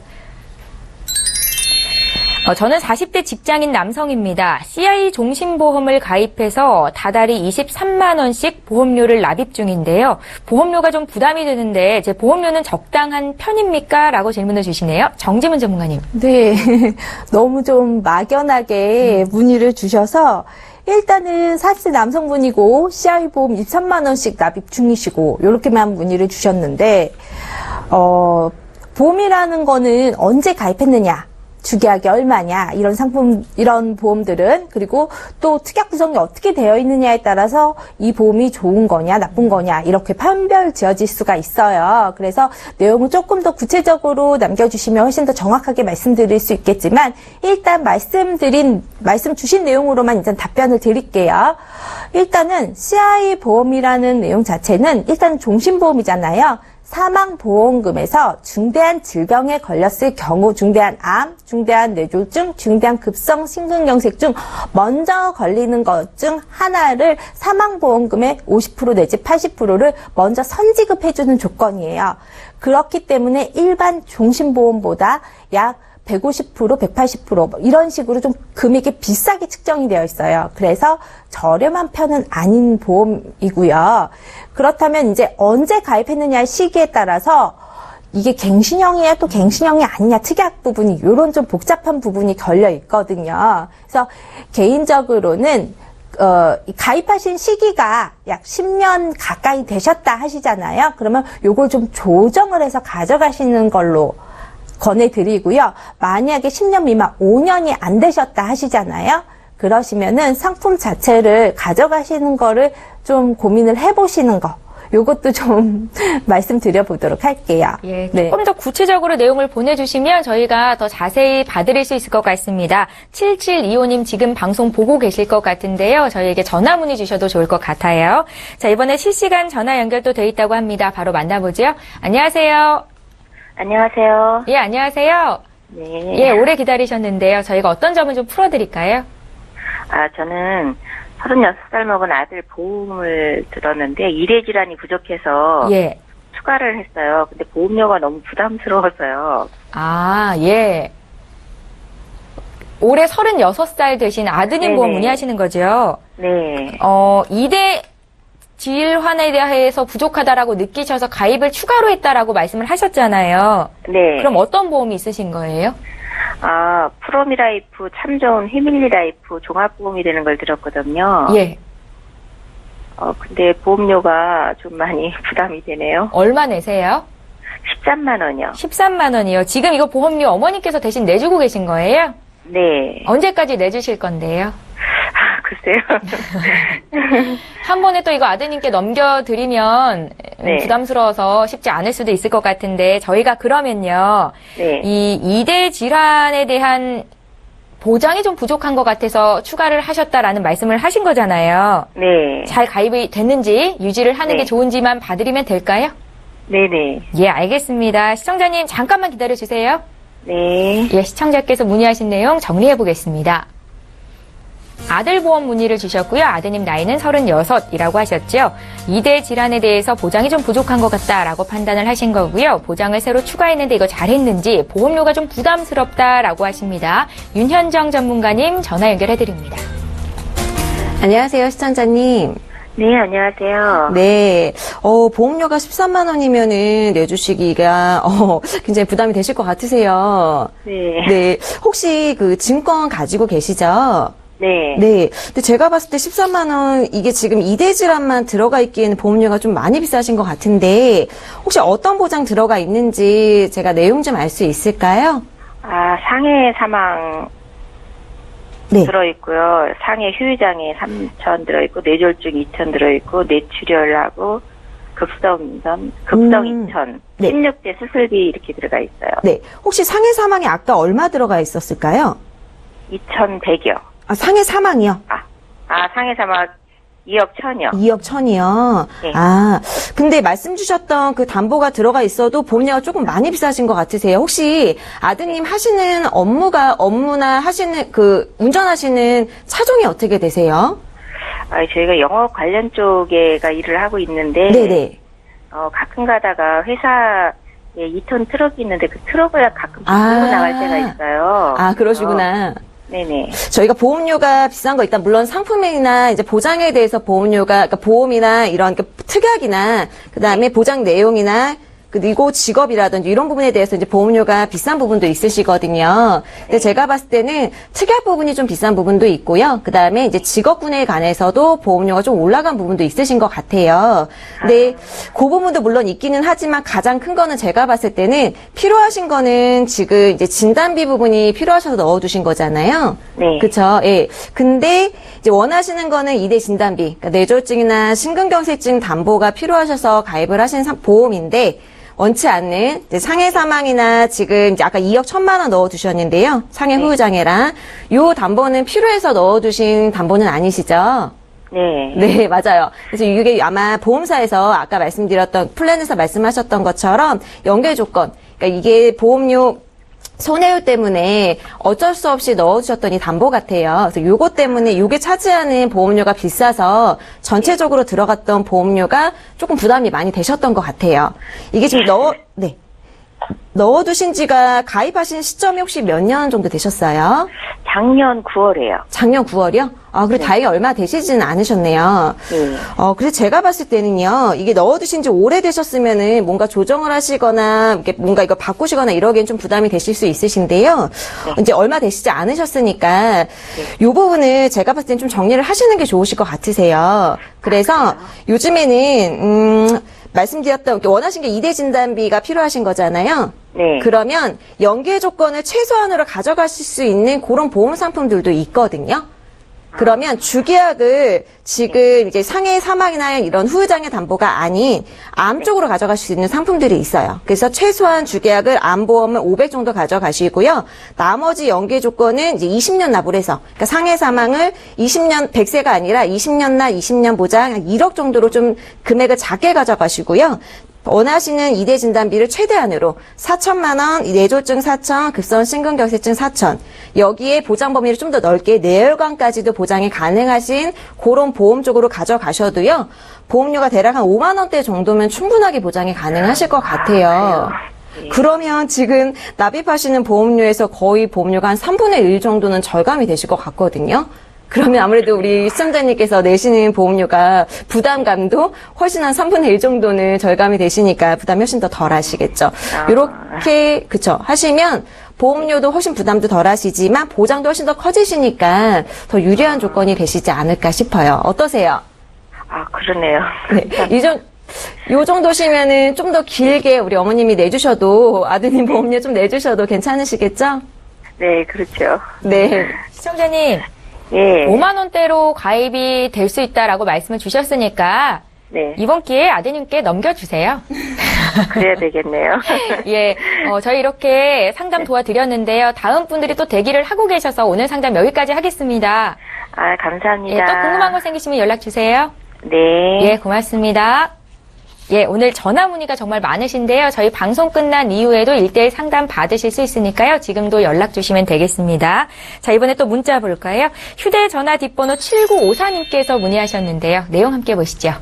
저는 40대 직장인 남성입니다. CI 종신보험을 가입해서 다달이 23만 원씩 보험료를 납입 중인데요. 보험료가 좀 부담이 되는데 제 보험료는 적당한 편입니까? 라고 질문을 주시네요. 정지문 전문가님. 네. 너무 좀 막연하게 문의를 주셔서 일단은 40대 남성분이고 CI 보험 23만 원씩 납입 중이시고 이렇게만 문의를 주셨는데 보험이라는 거는 언제 가입했느냐? 주계약이 얼마냐, 이런 보험들은, 그리고 또 특약 구성이 어떻게 되어 있느냐에 따라서 이 보험이 좋은 거냐, 나쁜 거냐, 이렇게 판별 지어질 수가 있어요. 그래서 내용을 조금 더 구체적으로 남겨주시면 훨씬 더 정확하게 말씀드릴 수 있겠지만, 일단 말씀 주신 내용으로만 일단 답변을 드릴게요. 일단은 CI 보험이라는 내용 자체는 일단 종신보험이잖아요. 사망보험금에서 중대한 질병에 걸렸을 경우 중대한 암, 중대한 뇌졸중, 중대한 급성 심근경색 중 먼저 걸리는 것 중 하나를 사망보험금의 50% 내지 80%를 먼저 선지급해주는 조건이에요. 그렇기 때문에 일반 종신보험보다 약 150%, 180% 이런 식으로 좀 금액이 비싸게 측정이 되어 있어요. 그래서 저렴한 편은 아닌 보험이고요. 그렇다면 이제 언제 가입했느냐의 시기에 따라서 이게 갱신형이야 또 갱신형이 아니냐 특약 부분이 이런 좀 복잡한 부분이 걸려 있거든요. 그래서 개인적으로는 가입하신 시기가 약 10년 가까이 되셨다 하시잖아요. 그러면 요걸 좀 조정을 해서 가져가시는 걸로 권해드리고요. 만약에 10년 미만 5년이 안 되셨다 하시잖아요. 그러시면은 상품 자체를 가져가시는 거를 좀 고민을 해보시는 거. 요것도 좀 말씀드려보도록 할게요. 예, 네. 조금 더 구체적으로 내용을 보내주시면 저희가 더 자세히 봐드릴 수 있을 것 같습니다. 7725님 지금 방송 보고 계실 것 같은데요. 저희에게 전화 문의 주셔도 좋을 것 같아요. 자, 이번에 실시간 전화 연결도 돼 있다고 합니다. 바로 만나보죠. 안녕하세요. 안녕하세요. 예, 안녕하세요. 네. 예, 오래 기다리셨는데요. 저희가 어떤 점을 좀 풀어드릴까요? 저는 36살 먹은 아들 보험을 들었는데 일회 질환이 부족해서 예. 추가를 했어요. 근데 보험료가 너무 부담스러워서요. 아, 예. 올해 36살 되신 아드님 네네. 보험 문의하시는 거죠? 네. 2대 질환에 대해서 부족하다라고 느끼셔서 가입을 추가로 했다라고 말씀을 하셨잖아요. 네. 그럼 어떤 보험이 있으신 거예요? 프로미라이프 참 좋은 해밀리라이프 종합보험이 되는 걸 들었거든요. 예. 근데 보험료가 좀 많이 부담이 되네요. 얼마 내세요? 13만 원이요. 13만 원이요. 지금 이거 보험료 어머니께서 대신 내주고 계신 거예요? 네. 언제까지 내주실 건데요? 글쎄요. 한 번에 또 이거 아드님께 넘겨드리면 네. 부담스러워서 쉽지 않을 수도 있을 것 같은데 저희가 그러면요. 네. 이 2대 질환에 대한 보장이 좀 부족한 것 같아서 추가를 하셨다라는 말씀을 하신 거잖아요. 네. 잘 가입이 됐는지 유지를 하는 네. 게 좋은지만 봐드리면 될까요? 네네. 예, 알겠습니다. 시청자님 잠깐만 기다려주세요. 네. 예, 시청자께서 문의하신 내용 정리해 보겠습니다. 아들 보험 문의를 주셨고요. 아드님 나이는 36이라고 하셨죠. 2대 질환에 대해서 보장이 좀 부족한 것 같다라고 판단을 하신 거고요. 보장을 새로 추가했는데 이거 잘했는지 보험료가 좀 부담스럽다라고 하십니다. 윤현정 전문가님 전화 연결해드립니다. 안녕하세요, 시청자님. 네, 안녕하세요. 네, 보험료가 13만 원이면은 내주시기가 굉장히 부담이 되실 것 같으세요. 네. 네, 혹시 그 증권 가지고 계시죠? 네. 네. 근데 제가 봤을 때 13만 원, 이게 지금 2대 질환만 들어가 있기에는 보험료가 좀 많이 비싸신 것 같은데, 혹시 어떤 보장 들어가 있는지 제가 내용 좀 알 수 있을까요? 상해 사망 네. 들어있고요. 상해 후유장애 3천 들어있고, 뇌졸중 2천 들어있고, 뇌출혈하고, 급성 2천, 네. 16대 수술비 이렇게 들어가 있어요. 네. 혹시 상해 사망이 아까 얼마 들어가 있었을까요? 2,100여. 상해 사망이요? 상해 사망 2억 1,000여. 2억 1,000이요? 네. 근데 말씀 주셨던 그 담보가 들어가 있어도 보험료가 조금 많이 비싸신 것 같으세요. 혹시 아드님 하시는 업무나 하시는 운전하시는 차종이 어떻게 되세요? 저희가 영업 관련 쪽에가 일을 하고 있는데, 네네. 가끔 가다가 회사에 2톤 트럭이 있는데 그 트럭을 가끔 끌고 나갈 때가 있어요. 그러시구나. 네네. 저희가 보험료가 비싼 거 일단 물론 상품이나 이제 보장에 대해서 그러니까 보험이나 이런 특약이나 그다음에 보장 내용이나 그리고 직업이라든지 이런 부분에 대해서 이제 보험료가 비싼 부분도 있으시거든요. 근데 제가 봤을 때는 특약 부분이 좀 비싼 부분도 있고요. 그다음에 이제 직업군에 관해서도 보험료가 좀 올라간 부분도 있으신 것 같아요. 근데 그 부분도 물론 있기는 하지만 가장 큰 거는 제가 봤을 때는 필요하신 거는 지금 이제 진단비 부분이 필요하셔서 넣어두신 거잖아요. 네. 그쵸? 예. 근데 이제 원하시는 거는 2대 진단비, 그러니까 뇌졸중이나 심근경색증 담보가 필요하셔서 가입을 하신 보험인데, 원치 않는 이제 상해 사망이나 지금 이제 아까 2억 1,000만 원 넣어두셨는데요. 상해 후유장애랑 요 담보는 필요해서 넣어두신 담보는 아니시죠? 네. 네, 맞아요. 그래서 이게 아마 보험사에서 아까 말씀드렸던 플랜에서 말씀하셨던 것처럼 연계 조건, 그러니까 이게 보험료 손해율 때문에 어쩔 수 없이 넣어주셨더니 담보 같아요. 그래서 요거 때문에 요게 차지하는 보험료가 비싸서 전체적으로 들어갔던 보험료가 조금 부담이 많이 되셨던 것 같아요. 이게 지금 넣어두신 지가 가입하신 시점이 혹시 몇 년 정도 되셨어요? 작년 9월에요. 작년 9월이요? 그래 다행히 얼마 되시지는 않으셨네요. 네. 그래서 제가 봤을 때는요, 이게 넣어두신 지 오래되셨으면은 뭔가 조정을 하시거나, 뭔가 이거 바꾸시거나 이러기엔 좀 부담이 되실 수 있으신데요. 이제 얼마 되시지 않으셨으니까, 요 부분을 제가 봤을 땐 좀 정리를 하시는 게 좋으실 것 같으세요. 그래서 요즘에는, 말씀드렸던, 원하신 게 2대 진단비가 필요하신 거잖아요. 네. 그러면 연계 조건을 최소한으로 가져가실 수 있는 그런 보험 상품들도 있거든요. 그러면 주계약을 지금 이제 상해 사망이나 이런 후유장애 담보가 아닌 암 쪽으로 가져가실 수 있는 상품들이 있어요. 그래서 최소한 주계약을 암보험을 500 정도 가져가시고요. 나머지 연계 조건은 이제 20년 납부를 해서, 그러니까 상해 사망을 20년, 100세가 아니라 20년 날 20년 보장 한 1억 정도로 좀 금액을 작게 가져가시고요. 원하시는 2대 진단비를 최대한으로 4천만 원, 뇌졸중 4천, 급성 심근경색증 4천. 여기에 보장 범위를 좀 더 넓게 뇌혈관까지도 보장이 가능하신 그런 보험 쪽으로 가져가셔도요. 보험료가 대략 한 5만 원대 정도면 충분하게 보장이 가능하실 것 같아요. 그러면 지금 납입하시는 보험료에서 거의 보험료가 한 3분의 1 정도는 절감이 되실 것 같거든요. 그러면 아무래도 우리 시청자님께서 내시는 보험료가 부담감도 훨씬 한 3분의 1 정도는 절감이 되시니까 부담이 훨씬 더 덜 하시겠죠. 이렇게, 그쵸. 하시면 보험료도 훨씬 부담도 덜 하시지만 보장도 훨씬 더 커지시니까 더 유리한 조건이 되시지 않을까 싶어요. 어떠세요? 그러네요. 네. 요 정도시면은 좀 더 길게 우리 어머님이 내주셔도, 아드님 보험료 좀 내주셔도 괜찮으시겠죠? 네, 그렇죠. 네. 시청자님. 예. 5만 원대로 가입이 될 수 있다라고 말씀을 주셨으니까 네. 이번 기회에 아드님께 넘겨주세요. 그래야 되겠네요. 예, 저희 이렇게 상담 도와드렸는데요. 다음 분들이 또 대기를 하고 계셔서 오늘 상담 여기까지 하겠습니다. 감사합니다. 예, 또 궁금한 거 생기시면 연락 주세요. 네. 예, 고맙습니다. 예, 오늘 전화 문의가 정말 많으신데요. 저희 방송 끝난 이후에도 1:1 상담 받으실 수 있으니까요. 지금도 연락 주시면 되겠습니다. 자, 이번에 또 문자 볼까요? 휴대전화 뒷번호 7954님께서 문의하셨는데요. 내용 함께 보시죠.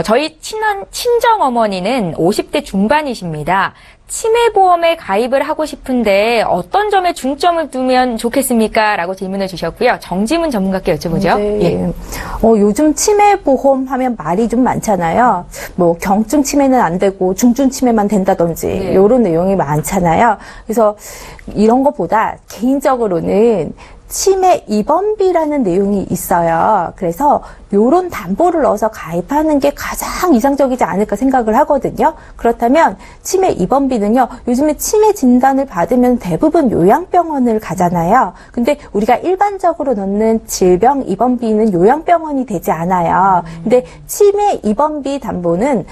저희 친정어머니는 50대 중반이십니다. 치매보험에 가입을 하고 싶은데 어떤 점에 중점을 두면 좋겠습니까? 라고 질문을 주셨고요. 정지문 전문가께 여쭤보죠. 네. 예. 요즘 치매보험 하면 말이 좀 많잖아요. 뭐 경증 치매는 안 되고 중증 치매만 된다든지 이런 내용이 많잖아요. 그래서 이런 것보다 개인적으로는 치매 입원비라는 내용이 있어요. 그래서 요런 담보를 넣어서 가입하는 게 가장 이상적이지 않을까 생각을 하거든요. 그렇다면 치매 입원비는요. 요즘에 치매 진단을 받으면 대부분 요양병원을 가잖아요. 근데 우리가 일반적으로 넣는 질병 입원비는 요양병원이 되지 않아요. 근데 치매 입원비 담보는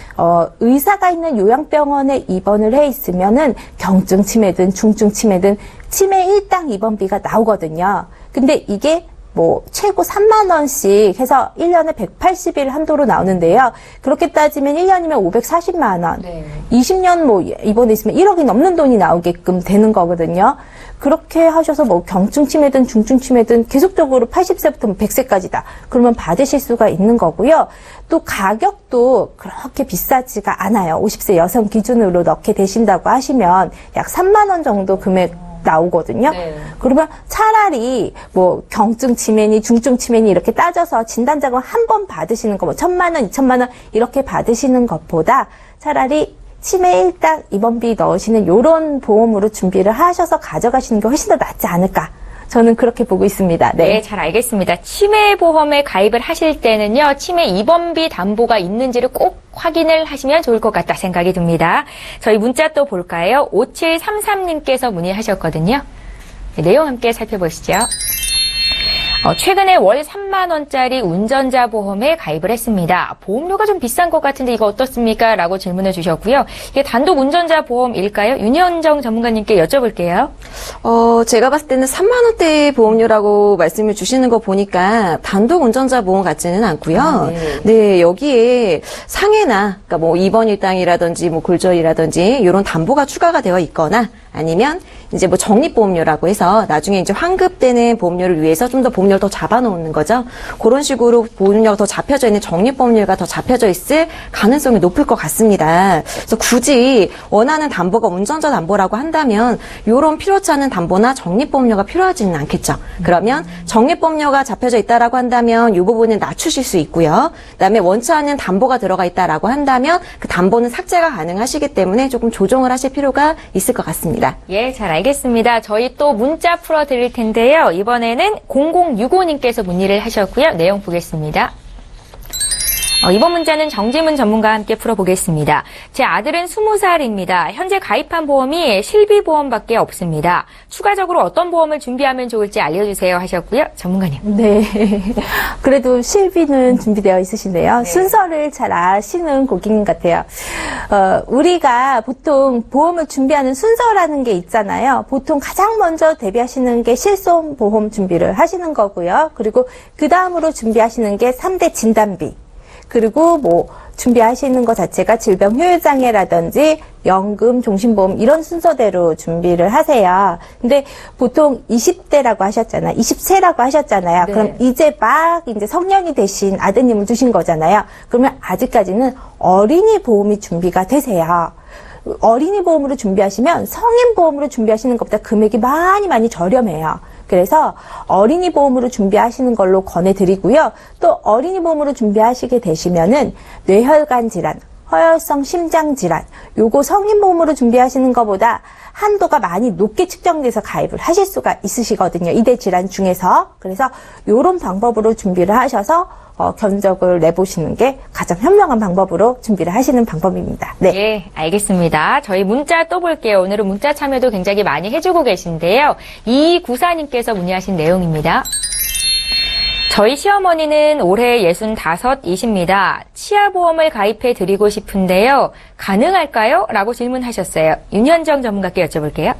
의사가 있는 요양병원에 입원을 해 있으면은 경증 치매든 중증 치매든 치매 일당 입원비가 나오거든요. 근데 이게 뭐 최고 3만 원씩 해서 1년에 180일 한도로 나오는데요. 그렇게 따지면 1년이면 540만 원. 20년 뭐 입원해 있으면 1억이 넘는 돈이 나오게끔 되는 거거든요. 그렇게 하셔서 뭐 경증 치매든 중증 치매든 계속적으로 80세부터 100세까지다. 그러면 받으실 수가 있는 거고요. 또 가격도 그렇게 비싸지가 않아요. 50세 여성 기준으로 넣게 되신다고 하시면 약 3만 원 정도 금액 나오거든요. 그러면 차라리 뭐 경증 치매니 중증 치매니 이렇게 따져서 진단 작업 한 번 받으시는 거 뭐 1,000만 원, 2,000만 원 이렇게 받으시는 것보다 차라리 치매 일당 입원비 넣으시는 요런 보험으로 준비를 하셔서 가져가시는 게 훨씬 더 낫지 않을까. 저는 그렇게 보고 있습니다. 네, 잘 알겠습니다. 치매보험에 가입을 하실 때는요, 치매 입원비 담보가 있는지를 꼭 확인을 하시면 좋을 것 같다 생각이 듭니다. 저희 문자 또 볼까요? 5733님께서 문의하셨거든요. 네, 내용 함께 살펴보시죠. 최근에 월 3만 원짜리 운전자 보험에 가입을 했습니다. 보험료가 좀 비싼 것 같은데 이거 어떻습니까? 라고 질문을 주셨고요. 이게 단독 운전자 보험일까요? 윤현정 전문가님께 여쭤볼게요. 제가 봤을 때는 3만 원대 보험료라고 말씀을 주시는 거 보니까 단독 운전자 보험 같지는 않고요. 네, 여기에 상해나 그러니까 뭐 입원 일당이라든지 뭐 골절이라든지 이런 담보가 추가가 되어 있거나 아니면 이제 뭐 적립보험료라고 해서 나중에 이제 환급되는 보험료를 위해서 좀 더 보험료를 더 잡아놓는 거죠. 그런 식으로 보험료가 더 잡혀져 있는 적립보험료가 더 잡혀져 있을 가능성이 높을 것 같습니다. 그래서 굳이 원하는 담보가 운전자 담보라고 한다면 이런 필요치 않은 담보나 적립보험료가 필요하지는 않겠죠. 그러면 적립보험료가 잡혀져 있다라고 한다면 이 부분은 낮추실 수 있고요. 그다음에 원치 않은 담보가 들어가 있다라고 한다면 그 담보는 삭제가 가능하시기 때문에 조금 조정을 하실 필요가 있을 것 같습니다. 예, 잘 알겠습니다. 저희 또 문자 풀어드릴 텐데요. 이번에는 0065님께서 문의를 하셨고요. 내용 보겠습니다. 이번 문자는 정지문 전문가와 함께 풀어보겠습니다. 제 아들은 20살입니다. 현재 가입한 보험이 실비보험밖에 없습니다. 추가적으로 어떤 보험을 준비하면 좋을지 알려주세요 하셨고요. 전문가님. 네. 그래도 실비는 준비되어 있으신데요. 순서를 잘 아시는 고객님 같아요. 우리가 보통 보험을 준비하는 순서라는 게 있잖아요. 보통 가장 먼저 대비하시는 게 실손보험 준비를 하시는 거고요. 그리고 그 다음으로 준비하시는 게 3대 진단비. 그리고 뭐 준비하시는 것 자체가 질병 효율장애라든지 연금, 종신보험 이런 순서대로 준비를 하세요. 근데 보통 20대라고 하셨잖아요. 20세라고 하셨잖아요. 네. 그럼 이제 성년이 되신 아드님을 두신 거잖아요. 그러면 아직까지는 어린이 보험이 준비가 되세요. 어린이 보험으로 준비하시면 성인 보험으로 준비하시는 것보다 금액이 많이 저렴해요. 그래서 어린이 보험으로 준비하시는 걸로 권해드리고요. 또 어린이 보험으로 준비하시게 되시면은 뇌혈관 질환, 허혈성 심장 질환, 요거 성인 보험으로 준비하시는 것보다 한도가 많이 높게 측정돼서 가입을 하실 수가 있으시거든요. 이대 질환 중에서. 그래서 요런 방법으로 준비를 하셔서 견적을 내보시는 게 가장 현명한 방법으로 준비를 하시는 방법입니다. 네. 예, 알겠습니다. 저희 문자 또 볼게요. 오늘은 문자 참여도 굉장히 많이 해주고 계신데요. 2294님께서 문의하신 내용입니다. 저희 시어머니는 올해 65이십니다. 치아보험을 가입해 드리고 싶은데요. 가능할까요? 라고 질문하셨어요. 윤현정 전문가께 여쭤볼게요.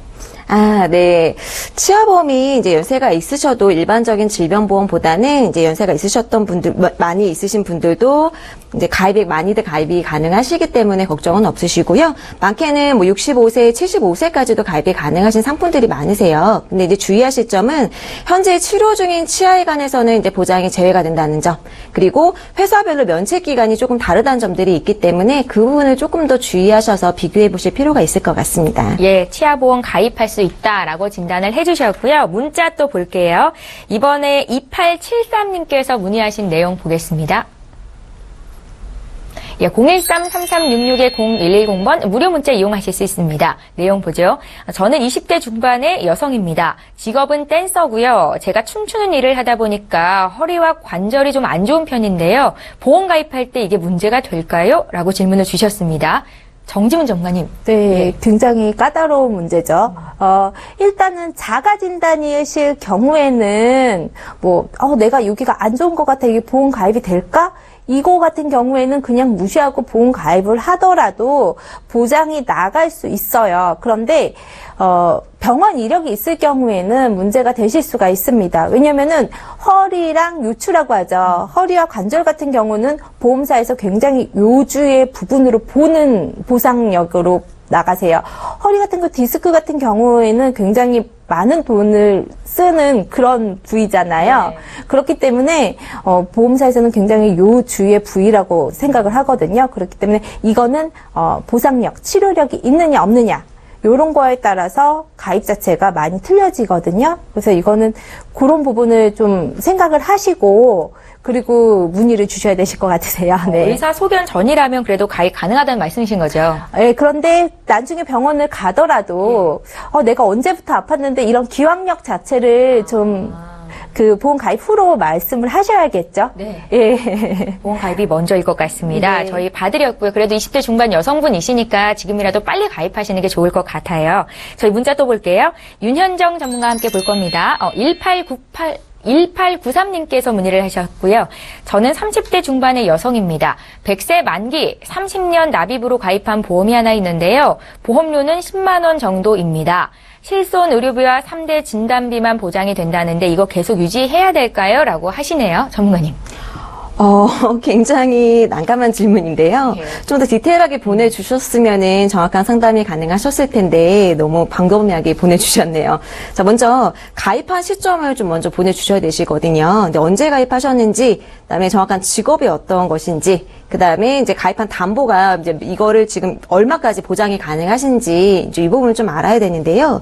네. 치아보험이 이제 연세가 있으셔도 일반적인 질병보험보다는 이제 연세가 있으셨던 분들, 많이 있으신 분들도 이제 많이들 가입이 가능하시기 때문에 걱정은 없으시고요. 많게는 뭐 65세, 75세까지도 가입이 가능하신 상품들이 많으세요. 근데 이제 주의하실 점은 현재 치료 중인 치아에 관해서는 이제 보장이 제외가 된다는 점, 그리고 회사별로 면책 기간이 조금 다르다는 점들이 있기 때문에 그 부분을 조금 더 주의하셔서 비교해 보실 필요가 있을 것 같습니다. 예, 치아보험 가입할 수 있다라고 진단을 해주셨고요. 문자 또 볼게요. 이번에 2873님께서 문의하신 내용 보겠습니다. 예, 013-3366-0110번 무료 문자 이용하실 수 있습니다. 내용 보죠. 저는 20대 중반의 여성입니다. 직업은 댄서고요. 제가 춤추는 일을 하다 보니까 허리와 관절이 좀 안 좋은 편인데요. 보험 가입할 때 이게 문제가 될까요? 라고 질문을 주셨습니다. 정지문 전문가님. 네, 굉장히 까다로운 문제죠. 일단은 자가 진단이실 경우에는 내가 여기가 안 좋은 것 같아. 이게 보험 가입이 될까? 이거 같은 경우에는 그냥 무시하고 보험 가입을 하더라도 보장이 나갈 수 있어요. 그런데 병원 이력이 있을 경우에는 문제가 되실 수가 있습니다. 왜냐면은 허리랑 요추라고 하죠. 허리와 관절 같은 경우는 보험사에서 굉장히 요주의 부분으로 보는 보상력으로 나가세요. 허리 같은 거, 디스크 같은 경우에는 굉장히 많은 돈을 쓰는 그런 부위잖아요. 네. 그렇기 때문에 보험사에서는 굉장히 요주의 부위라고 생각을 하거든요. 그렇기 때문에 이거는 보상력, 치료력이 있느냐 없느냐 이런 거에 따라서 가입 자체가 많이 틀려지거든요. 그래서 이거는 그런 부분을 좀 생각을 하시고 그리고 문의를 주셔야 되실 것 같으세요. 네. 의사 소견 전이라면 그래도 가입 가능하다는 말씀이신 거죠? 네, 그런데 나중에 병원을 가더라도 내가 언제부터 아팠는데 이런 기억력 자체를 좀 그 보험 가입 후로 말씀을 하셔야겠죠. 네. 예. 보험 가입이 먼저일 것 같습니다. 네. 저희 봐드렸고요. 그래도 20대 중반 여성분이시니까 지금이라도 빨리 가입하시는 게 좋을 것 같아요. 저희 문자 또 볼게요. 윤현정 전문가와 함께 볼 겁니다. 1893님께서 문의를 하셨고요. 저는 30대 중반의 여성입니다. 100세 만기 30년 납입으로 가입한 보험이 하나 있는데요. 보험료는 10만 원 정도입니다. 실손 의료비와 3대 진단비만 보장이 된다는데 이거 계속 유지해야 될까요? 라고 하시네요. 전문가님. 굉장히 난감한 질문인데요. 네. 좀 더 디테일하게 보내주셨으면은 정확한 상담이 가능하셨을 텐데 너무 방법하게 보내주셨네요. 자, 먼저 가입한 시점을 좀 먼저 보내주셔야 되시거든요. 근데 언제 가입하셨는지, 그다음에 정확한 직업이 어떤 것인지, 그다음에 이제 가입한 담보가 이제 이거를 지금 얼마까지 보장이 가능하신지 이제 이 부분을 좀 알아야 되는데요.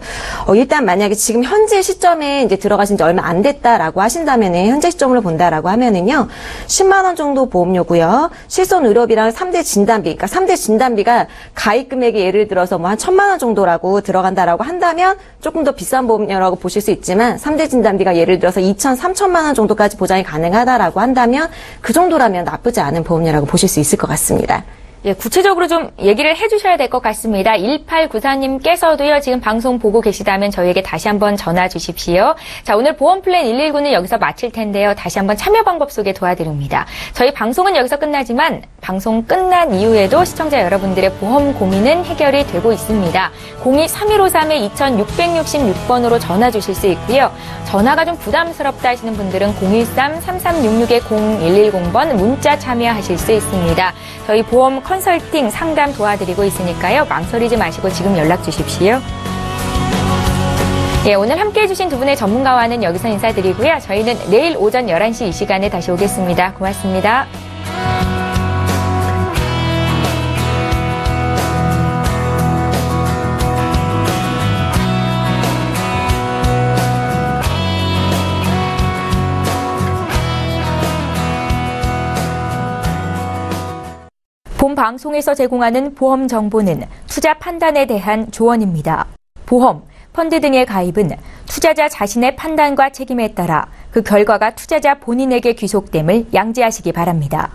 일단 만약에 지금 현재 시점에 이제 들어가신 지 얼마 안 됐다라고 하신다면은 현재 시점으로 본다라고 하면은요. 10만 원 정도 보험료고요. 실손 의료비랑 3대 진단비. 그러니까 3대 진단비가 가입 금액이 예를 들어서 뭐 한 1,000만 원 정도라고 들어간다라고 한다면 조금 더 비싼 보험료라고 보실 수 있지만 3대 진단비가 예를 들어서 2천, 3천만 원 정도까지 보장이 가능하다라고 한다면 그 정도라면 나쁘지 않은 보험료라고 보실 수 있을 것 같습니다. 예, 구체적으로 좀 얘기를 해주셔야 될 것 같습니다. 1894님께서도요, 지금 방송 보고 계시다면 저희에게 다시 한번 전화 주십시오. 자, 오늘 보험 플랜 119는 여기서 마칠 텐데요. 다시 한번 참여 방법 소개 도와드립니다. 저희 방송은 여기서 끝나지만 방송 끝난 이후에도 시청자 여러분들의 보험 고민은 해결이 되고 있습니다. 02-3153-2666번으로 전화 주실 수 있고요. 전화가 좀 부담스럽다 하시는 분들은 013-3366-0110번 문자 참여하실 수 있습니다. 저희 보험 컨설팅 상담 도와드리고 있으니까요. 망설이지 마시고 지금 연락 주십시오. 예, 오늘 함께해 주신 두 분의 전문가와는 여기서 인사드리고요. 저희는 내일 오전 11시 이 시간에 다시 오겠습니다. 고맙습니다. 본 방송에서 제공하는 보험 정보는 투자 판단에 대한 조언입니다. 보험, 펀드 등의 가입은 투자자 자신의 판단과 책임에 따라 그 결과가 투자자 본인에게 귀속됨을 양지하시기 바랍니다.